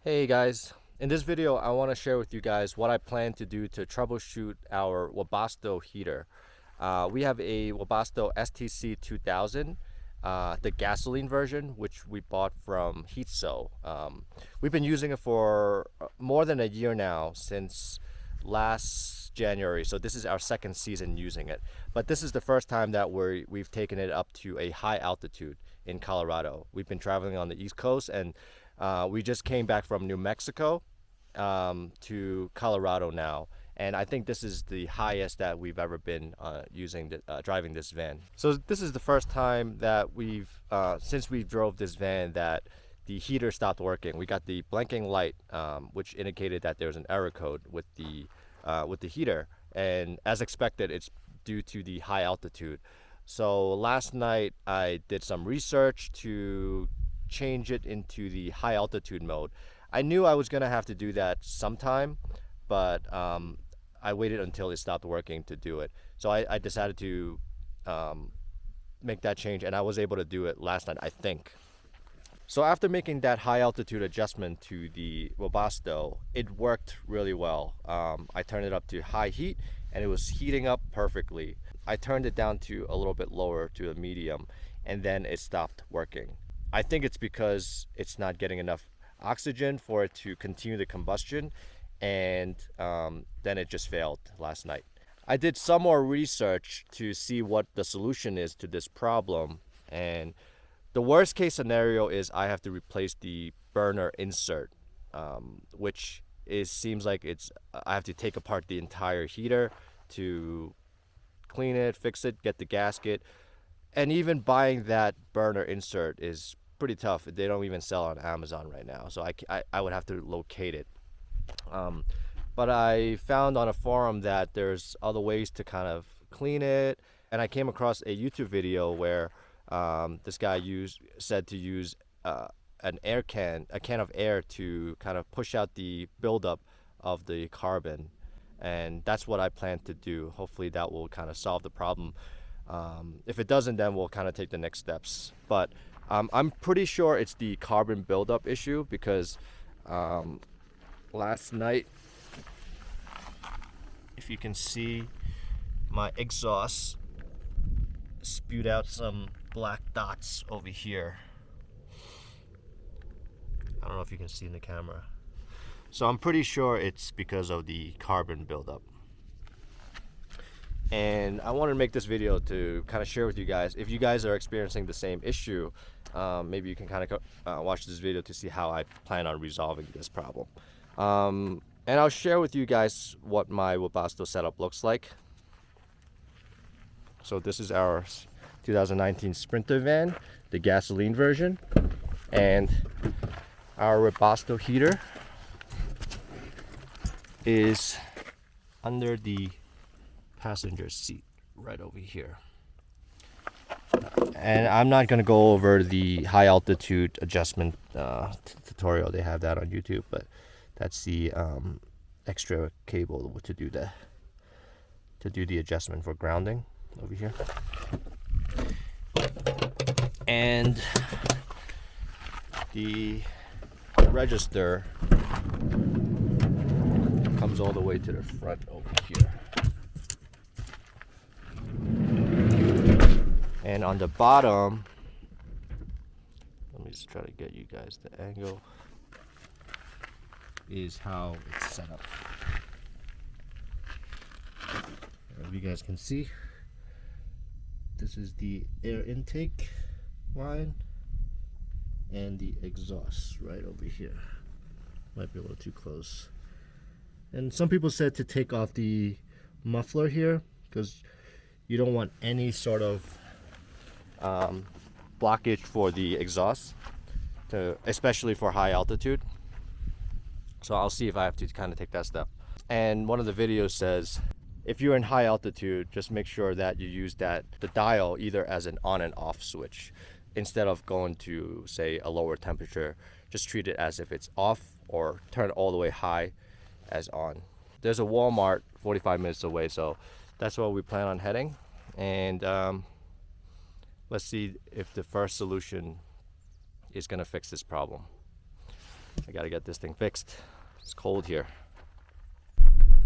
Hey guys, in this video I want to share with you guys what I plan to do to troubleshoot our Webasto heater. We have a Webasto STC 2000, the gasoline version, which we bought from HeatSo. We've been using it for more than a year now, since last January, so this is our second season using it. But this is the first time that we've taken it up to a high altitude in Colorado. We've been traveling on the East Coast, and we just came back from New Mexico to Colorado now, and I think this is the highest that we've ever been driving this van. So this is the first time that since we drove this van, that the heater stopped working. We got the blinking light, which indicated that there was an error code with the heater, and as expected, it's due to the high altitude. So last night I did some research to change it into the high altitude mode. I knew I was gonna have to do that sometime, but I waited until it stopped working to do it. So I decided to make that change, and I was able to do it last night, I think. So after making that high altitude adjustment to the Webasto, it worked really well. I turned it up to high heat and it was heating up perfectly. I turned it down to a little bit lower to a medium, and then it stopped working. I think it's because it's not getting enough oxygen for it to continue the combustion, and then it just failed last night. I did some more research to see what the solution is to this problem, and the worst case scenario is I have to replace the burner insert, which seems like I have to take apart the entire heater to clean it, fix it, get the gasket. And even buying that burner insert is pretty tough. They don't even sell on Amazon right now, so I would have to locate it. But I found on a forum that there's other ways to kind of clean it, and I came across a YouTube video where this guy said to use a can of air to kind of push out the buildup of the carbon, and that's what I plan to do. Hopefully that will kind of solve the problem. If it doesn't, then we'll kind of take the next steps. But I'm pretty sure it's the carbon buildup issue, because last night, if you can see, my exhaust spewed out some black dots over here. I don't know if you can see in the camera. So I'm pretty sure it's because of the carbon buildup. And I wanted to make this video to kind of share with you guys, if you guys are experiencing the same issue, maybe you can kind of watch this video to see how I plan on resolving this problem. And I'll share with you guys what my Webasto setup looks like. So this is our 2019 Sprinter van, the gasoline version, and our Webasto heater is under the passenger seat right over here. And I'm not going to go over the high altitude adjustment tutorial. They have that on YouTube, but that's the extra cable to do the adjustment for grounding over here. And the register comes all the way to the front over here. And on the bottom, let me just try to get you guys the angle, is how it's set up. As you guys can see, this is the air intake line and the exhaust right over here. Might be a little too close. And some people said to take off the muffler here, because you don't want any sort of blockage for the exhaust, especially for high altitude. So I'll see if I have to kind of take that step. And one of the videos says, if you're in high altitude, just make sure that you use the dial either as an on and off switch. Instead of going to, say, a lower temperature, just treat it as if it's off, or turn it all the way high as on. There's a Walmart 45 minutes away, so that's where we plan on heading. And let's see if the first solution is going to fix this problem. I gotta get this thing fixed. It's cold here.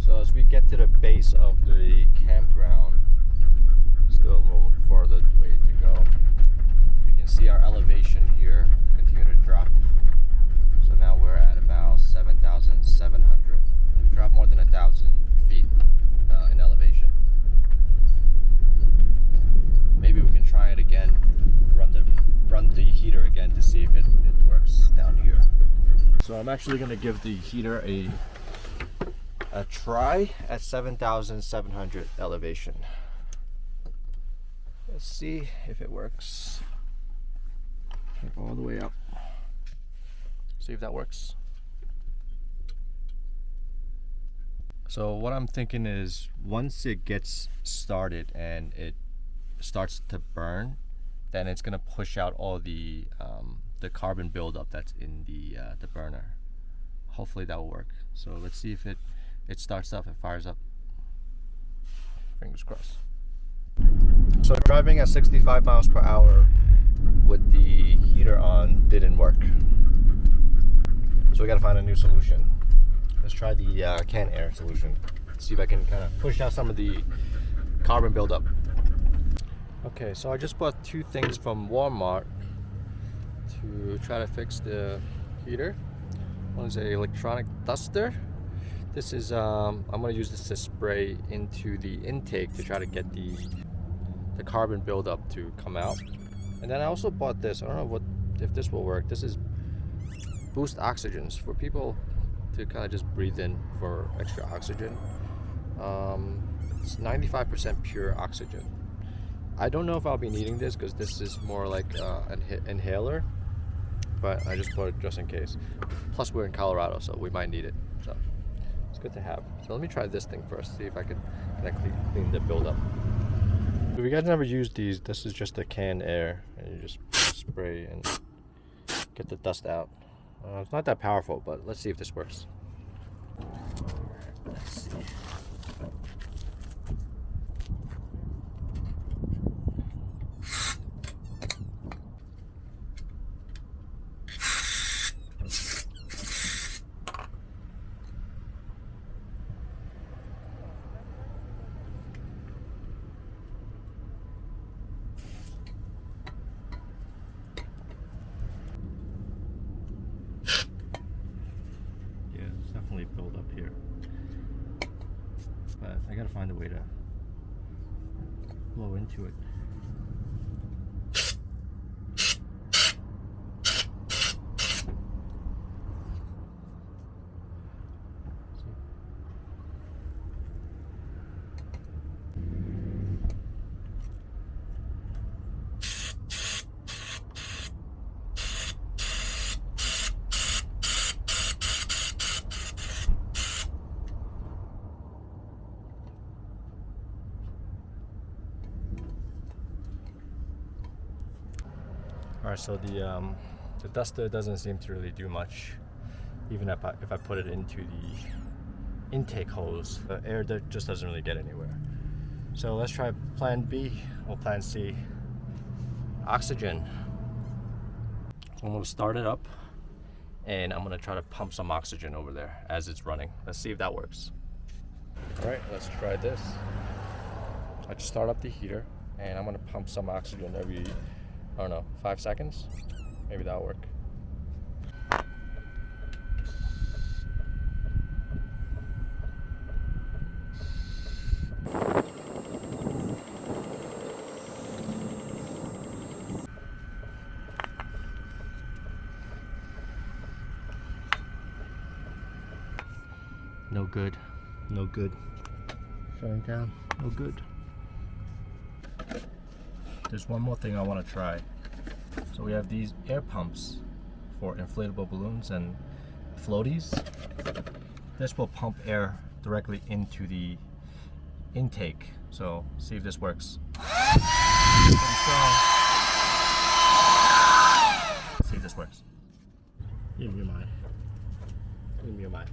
So as we get to the base of the campground, still a little further way to go. You can see our elevation here continue to drop. So now we're at about 7,700. We dropped more than 1,000 feet in elevation. Maybe we can try it again. Run the heater again to see if it works down here. So I'm actually going to give the heater a try at 7,700 elevation. Let's see if it works. Go all the way up. See if that works. So what I'm thinking is once it gets started and it starts to burn, then it's gonna push out all the carbon buildup that's in the burner. Hopefully that will work. So let's see if it starts up, it fires up. Fingers crossed. So driving at 65 miles per hour with the heater on didn't work. So we gotta find a new solution. Let's try the canned air solution. See if I can kind of push out some of the carbon buildup. Okay, so I just bought two things from Walmart to try to fix the heater. One is an electronic duster. This is, I'm going to use this to spray into the intake to try to get the carbon buildup to come out. And then I also bought this. I don't know if this will work. This is boost oxygens for people to kind of just breathe in for extra oxygen. It's 95% pure oxygen. I don't know if I'll be needing this because this is more like an inhaler, but I just bought it just in case. Plus we're in Colorado, so we might need it. So it's good to have. So let me try this thing first, see if I can clean the buildup. If you guys never used these, this is just a canned air, and you just spray and get the dust out. It's not that powerful, but let's see if this works. Let's see. Definitely build up here, but I gotta find a way to blow into it. Alright, so the duster doesn't seem to really do much, even if I put it into the intake hose. The air just doesn't really get anywhere. So let's try plan B or plan C. Oxygen. So I'm going to start it up and I'm going to try to pump some oxygen over there as it's running. Let's see if that works. Alright, let's try this. I just start up the heater and I'm going to pump some oxygen every, I don't know, 5 seconds. Maybe that'll work. No good. No good. Shutting down. No good. There's one more thing I want to try. So we have these air pumps for inflatable balloons and floaties. This will pump air directly into the intake. So see if this works. Pretty strong. See if this works. Give me your mind. Give me your mind.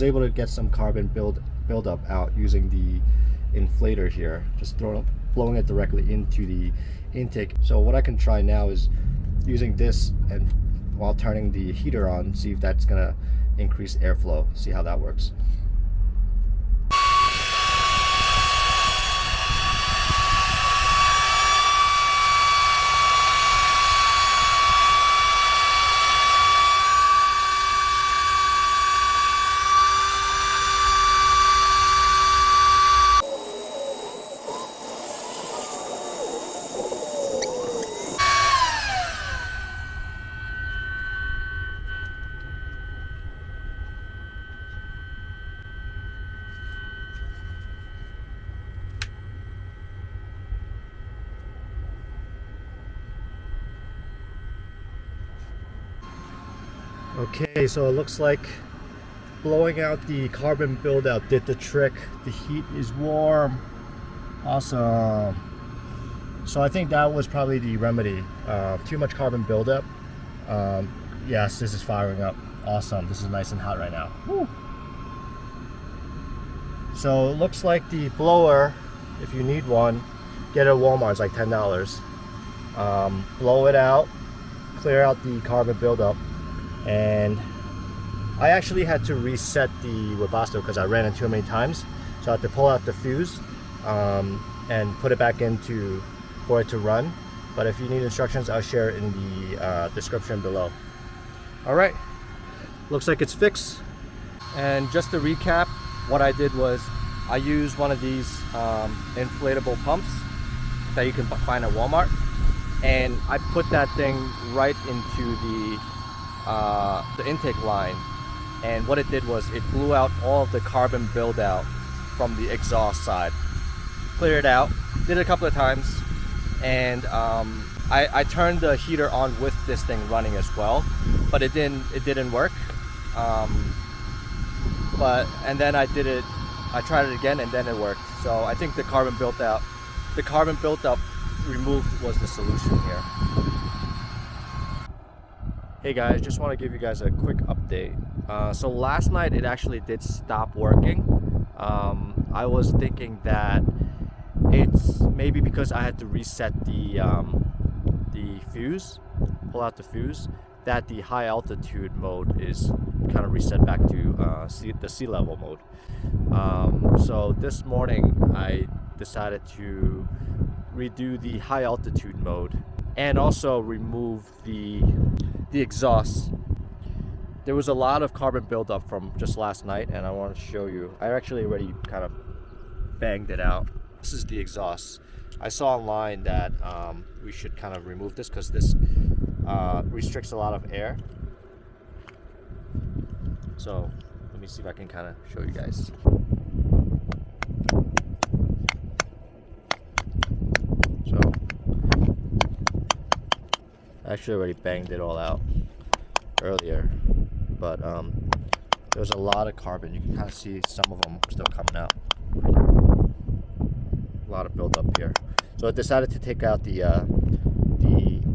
was able to get some carbon buildup out using the inflator here, just blowing it directly into the intake. So what I can try now is using this and while turning the heater on, see if that's gonna increase airflow, see how that works. Okay, so it looks like blowing out the carbon buildup did the trick. The heat is warm. Awesome. So I think that was probably the remedy. Too much carbon buildup. Yes, this is firing up. Awesome. This is nice and hot right now. Woo. So it looks like the blower, if you need one, get it at Walmart. It's like $10. Blow it out, clear out the carbon buildup. And I actually had to reset the Webasto because I ran it too many times, so I had to pull out the fuse and put it back into for it to run. But if you need instructions, I'll share it in the description below. All right, looks like it's fixed. And just to recap, what I did was I used one of these inflatable pumps that you can find at Walmart, and I put that thing right into the intake line, and what it did was it blew out all of the carbon buildout from the exhaust side. Cleared it out, did it a couple of times, and I turned the heater on with this thing running as well, but it didn't work. And then I tried it again, and then it worked. So I think the carbon buildup removed was the solution here. Hey guys, just want to give you guys a quick update. So last night it actually did stop working. I was thinking that it's maybe because I had to reset the fuse, pull out the fuse, that the high altitude mode is kind of reset back to the sea level mode. So this morning I decided to redo the high altitude mode and also remove the exhaust. There was a lot of carbon buildup from just last night, and I want to show you. I actually already kind of banged it out. This is the exhaust. I saw online that we should kind of remove this because this restricts a lot of air. So let me see if I can kind of show you guys. So I actually already banged it all out earlier, but there's a lot of carbon. You can kind of see some of them still coming out. A lot of buildup here. So I decided to take out the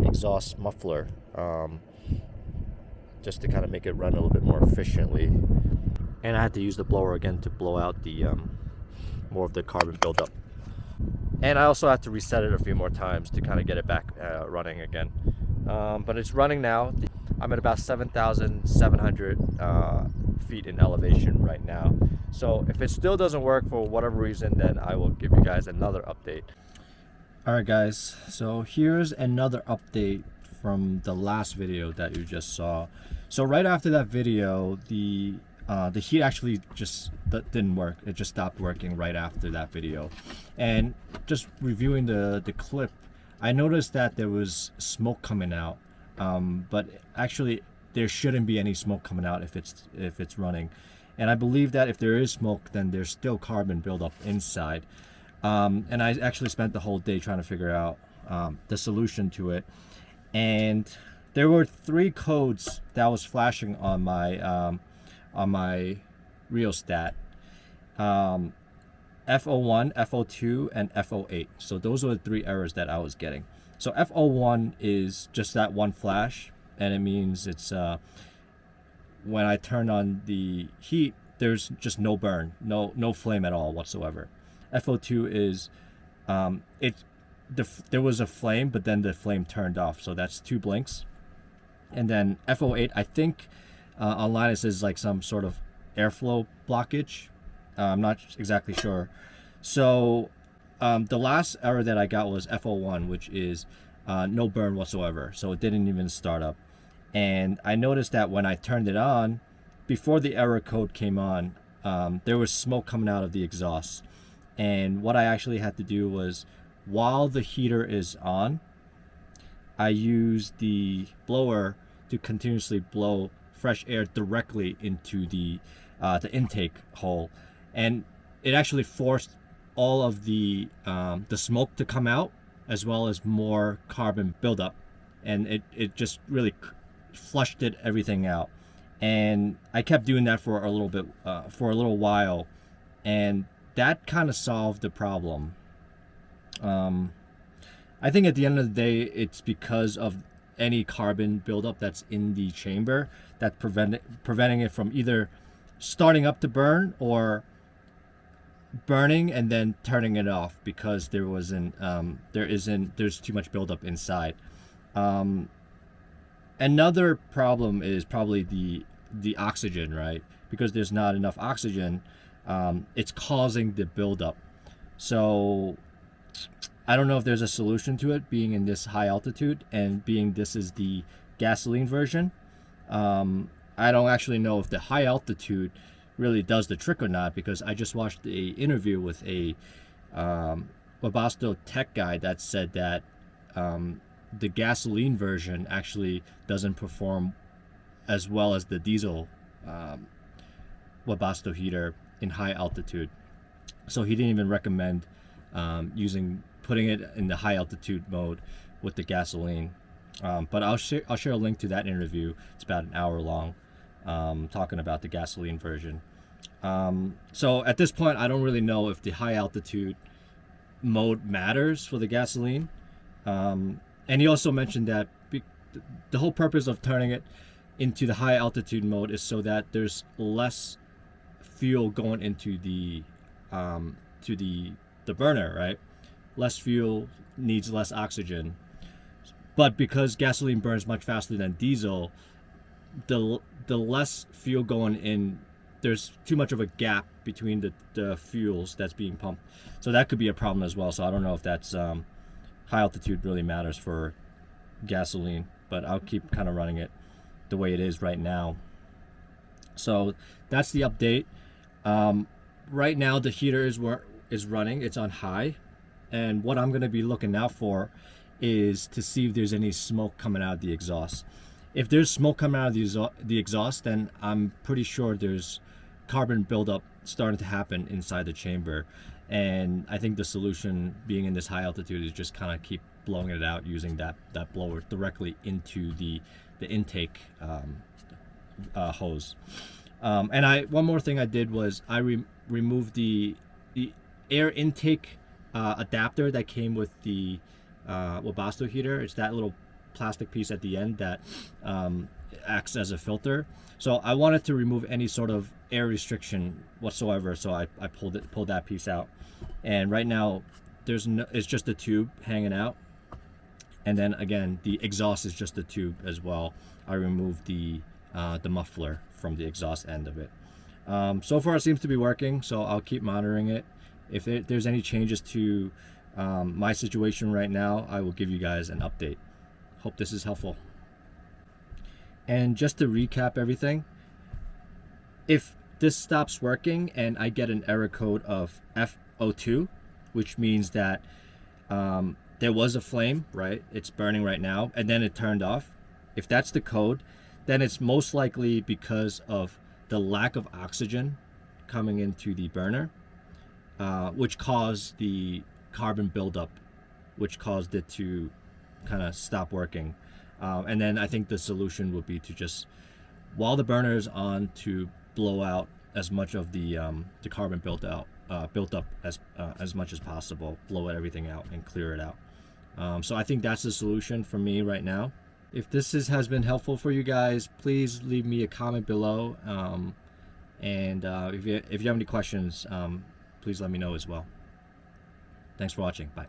exhaust muffler just to kind of make it run a little bit more efficiently. And I had to use the blower again to blow out the more of the carbon buildup. And I also had to reset it a few more times to kind of get it back running again. But it's running now. I'm at about 7,700 feet in elevation right now. So if it still doesn't work for whatever reason, then I will give you guys another update. Alright guys, so here's another update from the last video that you just saw. So right after that video, the heat actually just didn't work. It just stopped working right after that video. And just reviewing the clip, I noticed that there was smoke coming out, but actually there shouldn't be any smoke coming out if it's running. And I believe that if there is smoke, then there's still carbon buildup inside. And I actually spent the whole day trying to figure out the solution to it. And there were 3 codes that was flashing on my rheostat. F01, F02, and F08. So those were the 3 errors that I was getting. So F01 is just that one flash, and it means it's when I turn on the heat, there's just no burn, no flame at all whatsoever. FO2 is there was a flame, but then the flame turned off, so that's 2 blinks. And then FO8, I think online it says like some sort of airflow blockage. I'm not exactly sure. So the last error that I got was FO1, which is no burn whatsoever, so it didn't even start up. And I noticed that when I turned it on, before the error code came on, there was smoke coming out of the exhaust. And what I actually had to do was, while the heater is on, I use the blower to continuously blow fresh air directly into the intake hole, and it actually forced all of the smoke to come out, as well as more carbon buildup, and it just really flushed everything out. And I kept doing that for a little while, and that kind of solved the problem. I think at the end of the day, it's because of any carbon buildup that's in the chamber that's preventing it from either starting up to burn or burning and then turning it off, because there's too much buildup inside. Another problem is probably the oxygen, right? Because there's not enough oxygen, it's causing the buildup. So I don't know if there's a solution to it, being in this high altitude and being this is the gasoline version. I don't actually know if the high altitude really does the trick or not, because I just watched a interview with a Webasto tech guy that said that the gasoline version actually doesn't perform as well as the diesel Webasto heater in high altitude. So he didn't even recommend putting it in the high altitude mode with the gasoline. But I'll share a link to that interview. It's about an hour long, talking about the gasoline version. So at this point, I don't really know if the high altitude mode matters for the gasoline. And he also mentioned that the whole purpose of turning it into the high altitude mode is so that there's less fuel going into the burner, right? Less fuel needs less oxygen. But because gasoline burns much faster than diesel, the less fuel going in, there's too much of a gap between the fuels that's being pumped. So that could be a problem as well. So I don't know if that's high altitude really matters for gasoline, but I'll keep kind of running it the way it is right now. So that's the update. Right now the heater is running. It's on high, and what I'm going to be looking out for is to see if there's any smoke coming out of the exhaust. If there's smoke coming out of the exhaust, then I'm pretty sure there's carbon buildup starting to happen inside the chamber. And I think the solution, being in this high altitude, is just kind of keep blowing it out using that blower directly into the intake hose. And one more thing I did was I removed the air intake adapter that came with the Webasto heater. It's that little plastic piece at the end that acts as a filter. So I wanted to remove any sort of air restriction whatsoever, so I pulled that piece out. And right now it's just a tube hanging out, and then again the exhaust is just a tube as well. I removed the muffler from the exhaust end of it. So far it seems to be working, so I'll keep monitoring it. If there's any changes to my situation right now, I will give you guys an update. Hope this is helpful. And just to recap everything, if this stops working and I get an error code of FO2, which means that there was a flame, right? It's burning right now, and then it turned off. If that's the code, then it's most likely because of the lack of oxygen coming into the burner, which caused the carbon buildup, which caused it to kind of stop working. And then I think the solution would be to just, while the burner is on, to blow out as much of the carbon built up as much as possible, blow everything out and clear it out. So I think that's the solution for me right now. If this has been helpful for you guys, please leave me a comment below. And if you have any questions, please let me know as well. Thanks for watching. Bye.